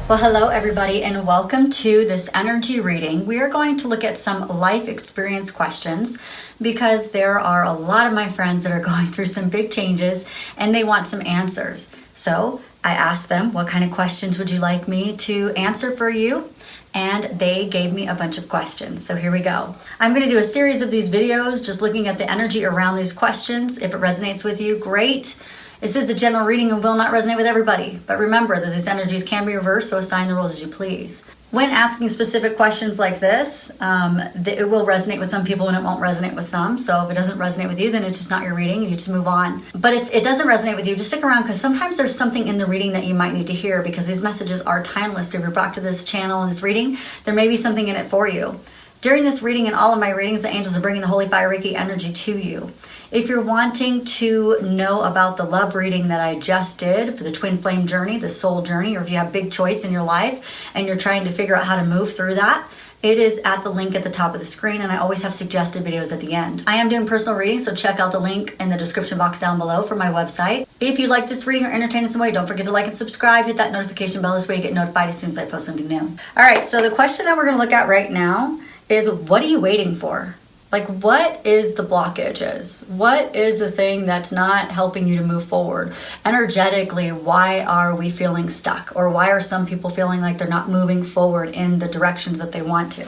Well, hello everybody and welcome to this energy reading. We are going to look at some life experience questions because there are a lot of my friends that are going through some big changes and they want some answers. So I asked them, what kind of questions would you like me to answer for you? And they gave me a bunch of questions. So here we go. I'm going to do a series of these videos just looking at the energy around these questions. If it resonates with you, great. This is a general reading and will not resonate with everybody. But remember that these energies can be reversed, so assign the rules as you please. When asking specific questions like this, it will resonate with some people and it won't resonate with some. So if it doesn't resonate with you, then it's just not your reading and you just move on. But if it doesn't resonate with you, just stick around because sometimes there's something in the reading that you might need to hear because these messages are timeless. So if you're brought to this channel and this reading, there may be something in it for you. During this reading and all of my readings, the angels are bringing the Holy Fire Reiki energy to you. If you're wanting to know about the love reading that I just did for the twin flame journey, the soul journey, or if you have big choice in your life and you're trying to figure out how to move through that, it is at the link at the top of the screen, and I always have suggested videos at the end. I am doing personal readings, so check out the link in the description box down below for my website. If you like this reading or entertain in some way, don't forget to like and subscribe. Hit that notification bell. This way you get notified as soon as I post something new. All right, so the question that we're going to look at right now is, what are you waiting for? Like, what is the blockages? What is the thing that's not helping you to move forward? Energetically, why are we feeling stuck? Or why are some people feeling like they're not moving forward in the directions that they want to?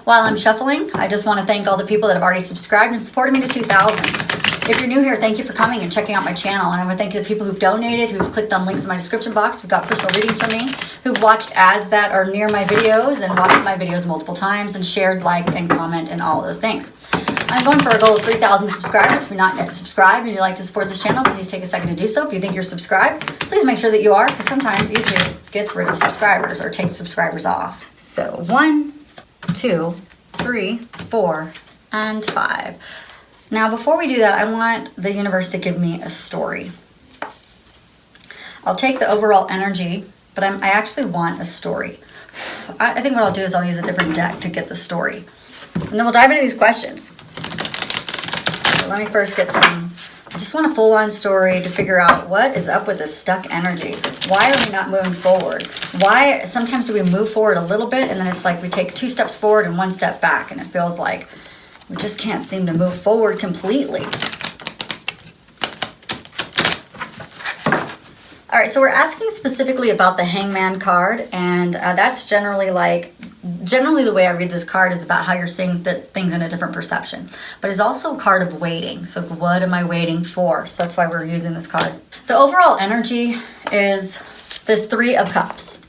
While I'm shuffling, I just want to thank all the people that have already subscribed and supported me to 2,000. If you're new here, thank you for coming and checking out my channel. And I want to thank the people who've donated, who've clicked on links in my description box, who've got personal readings from me, who've watched ads that are near my videos and watched my videos multiple times and shared, liked, and comment and all of those things. I'm going for a goal of 3,000 subscribers. If you're not yet subscribed and you'd like to support this channel, please take a second to do so. If you think you're subscribed, please make sure that you are, because sometimes YouTube gets rid of subscribers or takes subscribers off. So 1, 2, 3, 4, and 5. Now, before we do that, I want the universe to give me a story. I'll take the overall energy, but I actually want a story. I think what I'll do is I'll use a different deck to get the story. And then we'll dive into these questions. So let me first get some, I just want a full-on story to figure out what is up with this stuck energy. Why are we not moving forward? Why sometimes do we move forward a little bit and then it's like we take 2 steps forward and 1 step back and it feels like we just can't seem to move forward completely. All right, so we're asking specifically about the Hangman card, and that's generally the way I read this card is about how you're seeing things in a different perception. But it's also a card of waiting. So what am I waiting for? So that's why we're using this card. The overall energy is this 3 of Cups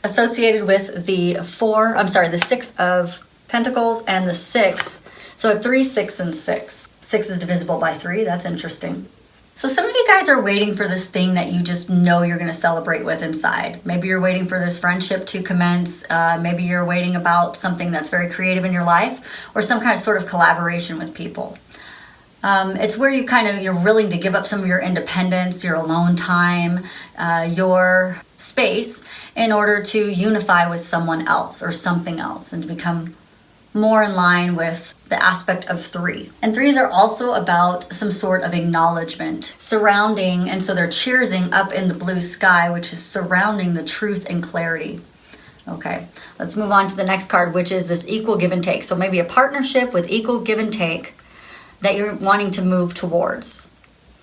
associated with the 6 of Pentacles and the 6. So I have 3, 6, and 6. 6 is divisible by 3. That's interesting. So some of you guys are waiting for this thing that you just know you're going to celebrate with inside. Maybe you're waiting for this friendship to commence. Maybe you're waiting about something that's very creative in your life or some kind of sort of collaboration with people. It's where you're willing to give up some of your independence, your alone time, your space in order to unify with someone else or something else and to become more in line with the aspect of 3. And 3s are also about some sort of acknowledgement surrounding, and so they're cheersing up in the blue sky, which is surrounding the truth and clarity. Okay, let's move on to the next card, which is this equal give and take. So maybe a partnership with equal give and take that you're wanting to move towards.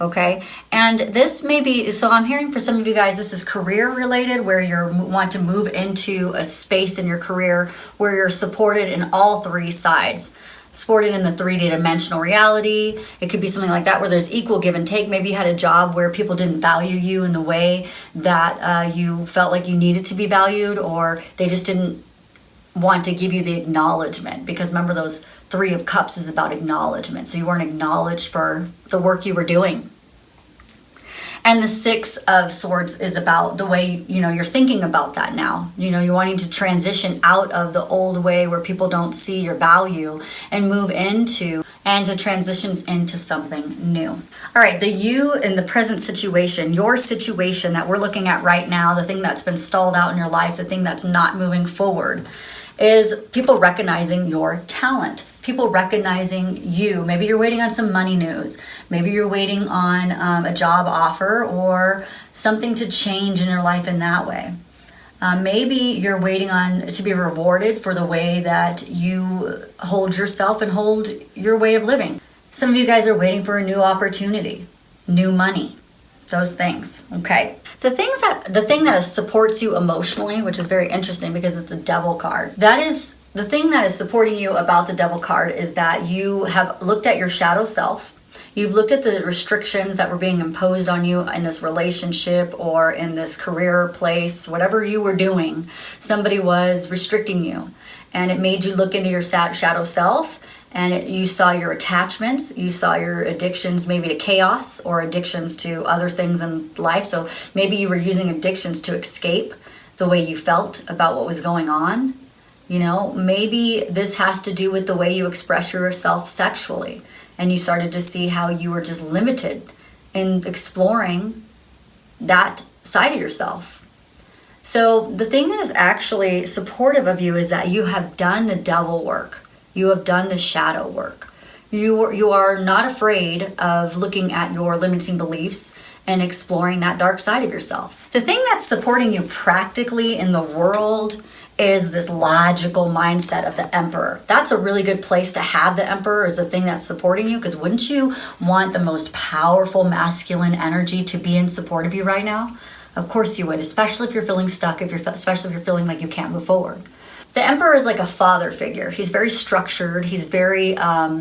Okay, and this may be, so I'm hearing for some of you guys, this is career related, where you want to move into a space in your career where you're supported in all 3 sides. Supported in the 3D-dimensional reality. It could be something like that where there's equal give and take. Maybe you had a job where people didn't value you in the way that you felt like you needed to be valued, or they just didn't want to give you the acknowledgement, because remember, those 3 of Cups is about acknowledgement. So you weren't acknowledged for the work you were doing. And the 6 of Swords is about the way, you're thinking about that now. You're wanting to transition out of the old way where people don't see your value and move into and to transition into something new. All right, the you in the present situation, your situation that we're looking at right now, the thing that's been stalled out in your life, the thing that's not moving forward, is people recognizing your talent. People recognizing you. Maybe you're waiting on some money news. Maybe you're waiting on a job offer or something to change in your life in that way. Maybe you're waiting on to be rewarded for the way that you hold yourself and hold your way of living. Some of you guys are waiting for a new opportunity, new money, those things, okay? The thing that supports you emotionally, which is very interesting because it's the Devil card, that is the thing that is supporting you about the Devil card is that you have looked at your shadow self. You've looked at the restrictions that were being imposed on you in this relationship or in this career place, whatever you were doing, somebody was restricting you. And it made you look into your shadow self, and you saw your attachments, you saw your addictions maybe to chaos or addictions to other things in life. So maybe you were using addictions to escape the way you felt about what was going on. You know, maybe this has to do with the way you express yourself sexually. And you started to see how you were just limited in exploring that side of yourself. So the thing that is actually supportive of you is that you have done the devil work. You have done the shadow work. You are not afraid of looking at your limiting beliefs and exploring that dark side of yourself. The thing that's supporting you practically in the world is this logical mindset of the Emperor. That's a really good place to have the Emperor as a thing that's supporting you, because wouldn't you want the most powerful masculine energy to be in support of you right now? Of course you would, especially if you're feeling stuck, especially if you're feeling like you can't move forward. The Emperor is like a father figure. He's very structured, he's very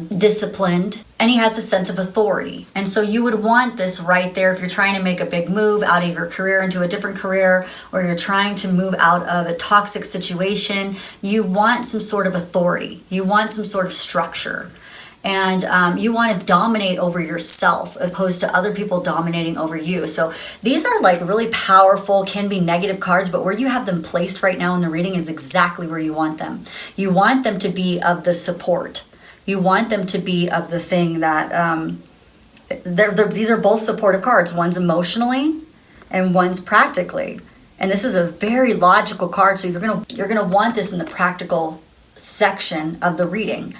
disciplined, and he has a sense of authority. And so you would want this right there if you're trying to make a big move out of your career into a different career, or you're trying to move out of a toxic situation. You want some sort of authority. You want some sort of structure. And you want to dominate over yourself opposed to other people dominating over you. So these are like really powerful, can be negative cards, but where you have them placed right now in the reading is exactly where you want them. You want them to be of the support. You want them to be of the thing that, these are both supportive cards. One's emotionally and one's practically. And this is a very logical card, so you're gonna want this in the practical section of the reading.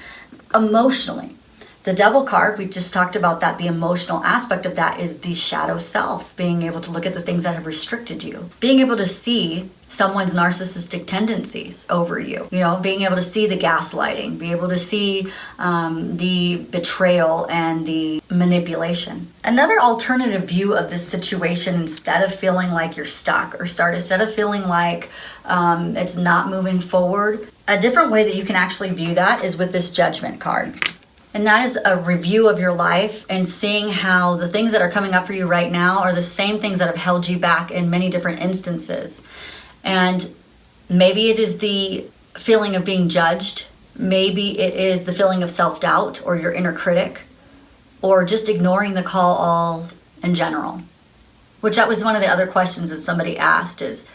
Emotionally, the Devil card, we just talked about that. The emotional aspect of that is the shadow self, being able to look at the things that have restricted you, being able to see someone's narcissistic tendencies over you, you know, being able to see the gaslighting, be able to see the betrayal and the manipulation. Another alternative view of this situation, instead of feeling like you're stuck or instead of feeling like it's not moving forward, a different way that you can actually view that is with this Judgment card. And that is a review of your life and seeing how the things that are coming up for you right now are the same things that have held you back in many different instances. And maybe it is the feeling of being judged. Maybe it is the feeling of self-doubt or your inner critic, or just ignoring the call all in general. Which that was one of the other questions that somebody asked is,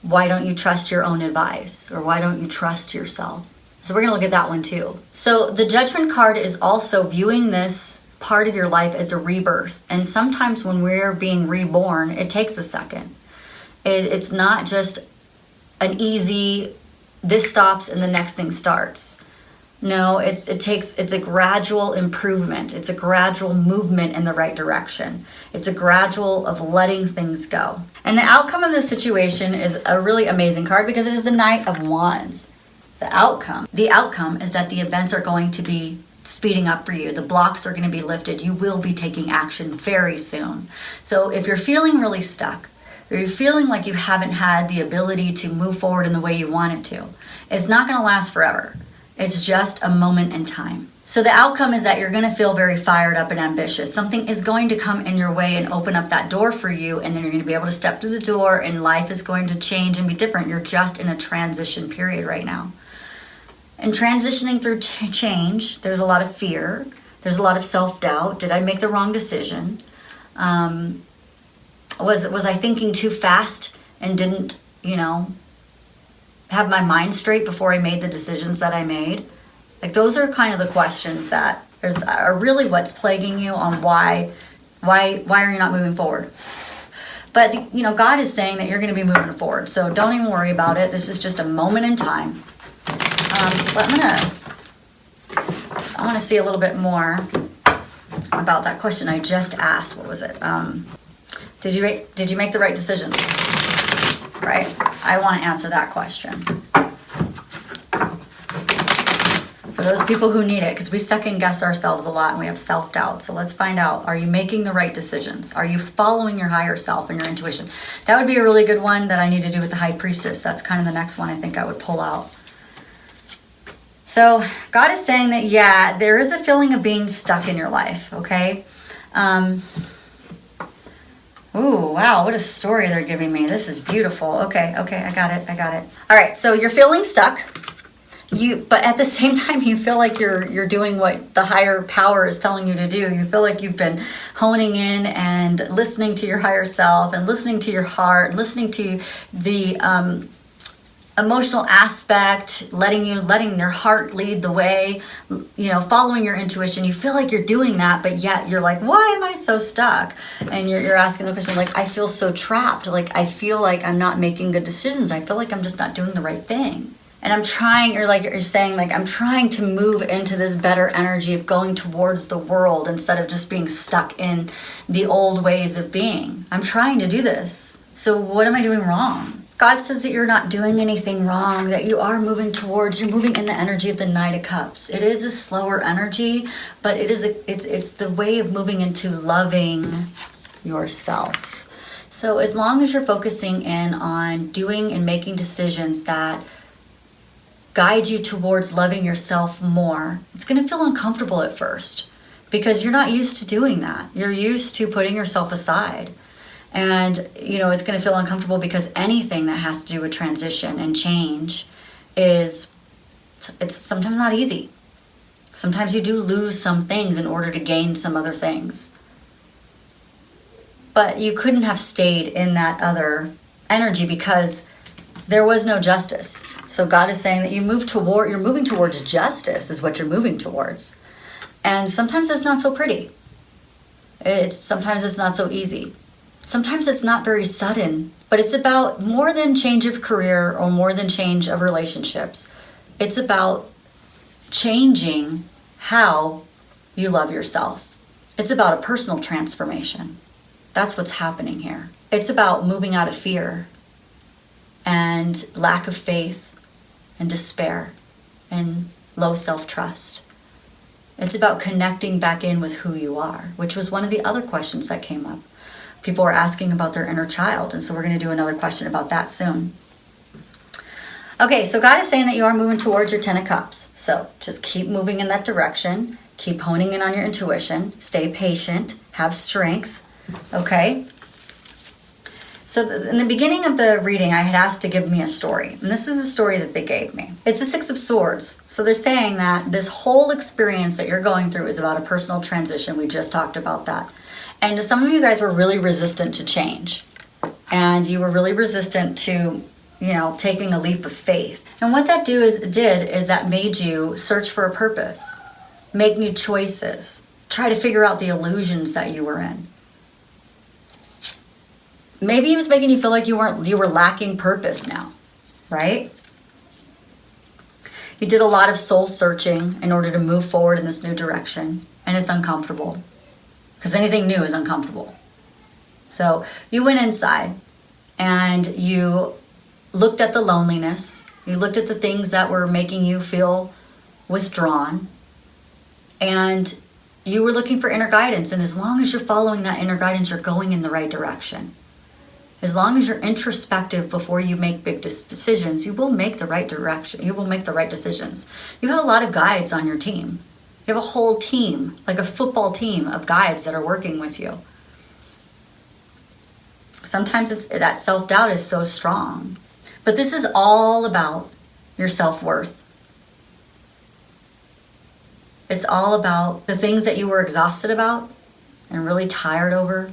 why don't you trust your own advice? Or why don't you trust yourself? So we're going to look at that one too. So the Judgment card is also viewing this part of your life as a rebirth. And sometimes when we're being reborn, it takes a second. It's not just an easy, this stops and the next thing starts. No, it's a gradual improvement. It's a gradual movement in the right direction. It's a gradual of letting things go. And the outcome of this situation is a really amazing card because it is the Knight of Wands. The outcome is that the events are going to be speeding up for you. The blocks are going to be lifted. You will be taking action very soon. So if you're feeling really stuck, or you're feeling like you haven't had the ability to move forward in the way you want it to, it's not going to last forever. It's just a moment in time. So the outcome is that you're going to feel very fired up and ambitious. Something is going to come in your way and open up that door for you, and then you're going to be able to step through the door and life is going to change and be different. You're just in a transition period right now. And transitioning through change, there's a lot of fear. There's a lot of self-doubt. Did I make the wrong decision? Was I thinking too fast and didn't, have my mind straight before I made the decisions that I made? Like, those are kind of the questions that are really what's plaguing you on why are you not moving forward? But, God is saying that you're going to be moving forward. So don't even worry about it. This is just a moment in time. I want to see a little bit more about that question I just asked. What was it? Did you make the right decisions? right? I want to answer that question. For those people who need it, because we second guess ourselves a lot and we have self-doubt. So let's find out, are you making the right decisions? Are you following your higher self and your intuition? That would be a really good one that I need to do with the High Priestess. That's kind of the next one I think I would pull out. So God is saying that, yeah, there is a feeling of being stuck in your life, okay? Ooh, wow, what a story they're giving me. This is beautiful. Okay, I got it. All right, so you're feeling stuck. But at the same time, you feel like you're doing what the higher power is telling you to do. You feel like you've been honing in and listening to your higher self and listening to your heart, listening to the emotional aspect, letting your heart lead the way, following your intuition. You feel like you're doing that, but yet you're like, why am I so stuck? And you're asking the question, like, I feel so trapped. Like, I feel like I'm not making good decisions. I feel like I'm just not doing the right thing. And I'm trying, or like you're saying, like, I'm trying to move into this better energy of going towards the world instead of just being stuck in the old ways of being. I'm trying to do this. So what am I doing wrong? God says that you're not doing anything wrong, that you are moving towards, you're moving in the energy of the Knight of Cups. It is a slower energy, but it's the way of moving into loving yourself. So as long as you're focusing in on doing and making decisions that guide you towards loving yourself more, it's going to feel uncomfortable at first because you're not used to doing that. You're used to putting yourself aside. And, it's going to feel uncomfortable because anything that has to do with transition and change it's sometimes not easy. Sometimes you do lose some things in order to gain some other things. But you couldn't have stayed in that other energy because there was no justice. So God is saying that you're moving towards justice is what you're moving towards. And sometimes it's not so pretty. Sometimes it's not so easy. Sometimes it's not very sudden, but it's about more than change of career or more than change of relationships. It's about changing how you love yourself. It's about a personal transformation. That's what's happening here. It's about moving out of fear and lack of faith and despair and low self-trust. It's about connecting back in with who you are, which was one of the other questions that came up. People were asking about their inner child, and so we're going to do another question about that soon. Okay, so God is saying that you are moving towards your 10 of Cups. So just keep moving in that direction. Keep honing in on your intuition. Stay patient. Have strength. Okay? So in the beginning of the reading, I had asked to give me a story. And this is a story that they gave me. It's a 6 of Swords. So they're saying that this whole experience that you're going through is about a personal transition. We just talked about that. And some of you guys were really resistant to change. And you were really resistant to, taking a leap of faith. And what that did is that made you search for a purpose, make new choices, try to figure out the illusions that you were in. Maybe it was making you feel like you were lacking purpose now, right? You did a lot of soul searching in order to move forward in this new direction, and it's uncomfortable because anything new is uncomfortable. So you went inside and you looked at the loneliness. You looked at the things that were making you feel withdrawn, and you were looking for inner guidance. And as long as you're following that inner guidance, you're going in the right direction. As long as you're introspective before you make big decisions, you will make the right direction. You will make the right decisions. You have a lot of guides on your team. You have a whole team, like a football team of guides that are working with you. Sometimes that self-doubt is so strong. But this is all about your self-worth. It's all about the things that you were exhausted about and really tired over,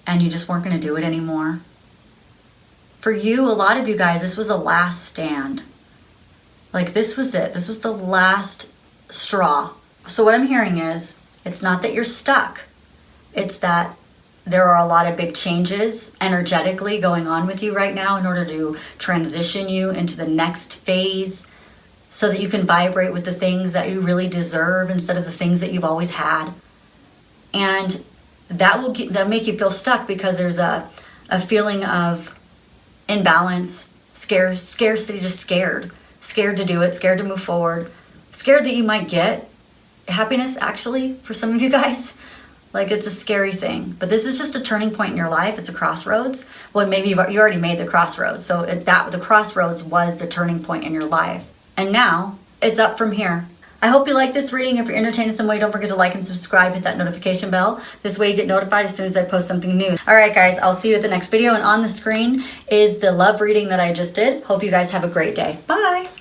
and you just weren't going to do it anymore. For you, a lot of you guys, this was a last stand. Like, this was it. This was the last straw. So what I'm hearing is, it's not that you're stuck. It's that there are a lot of big changes energetically going on with you right now in order to transition you into the next phase so that you can vibrate with the things that you really deserve instead of the things that you've always had. And that'll make you feel stuck because there's a feeling of imbalance, scarcity, just scared. Scared to do it, scared to move forward, scared that you might get happiness, actually, for some of you guys. Like, it's a scary thing. But this is just a turning point in your life. It's a crossroads. Well, maybe you already made the crossroads. So the crossroads was the turning point in your life. And now, it's up from here. I hope you like this reading. If you're entertained in some way, don't forget to like and subscribe. Hit that notification bell. This way you get notified as soon as I post something new. Alright guys, I'll see you at the next video. And on the screen is the love reading that I just did. Hope you guys have a great day. Bye!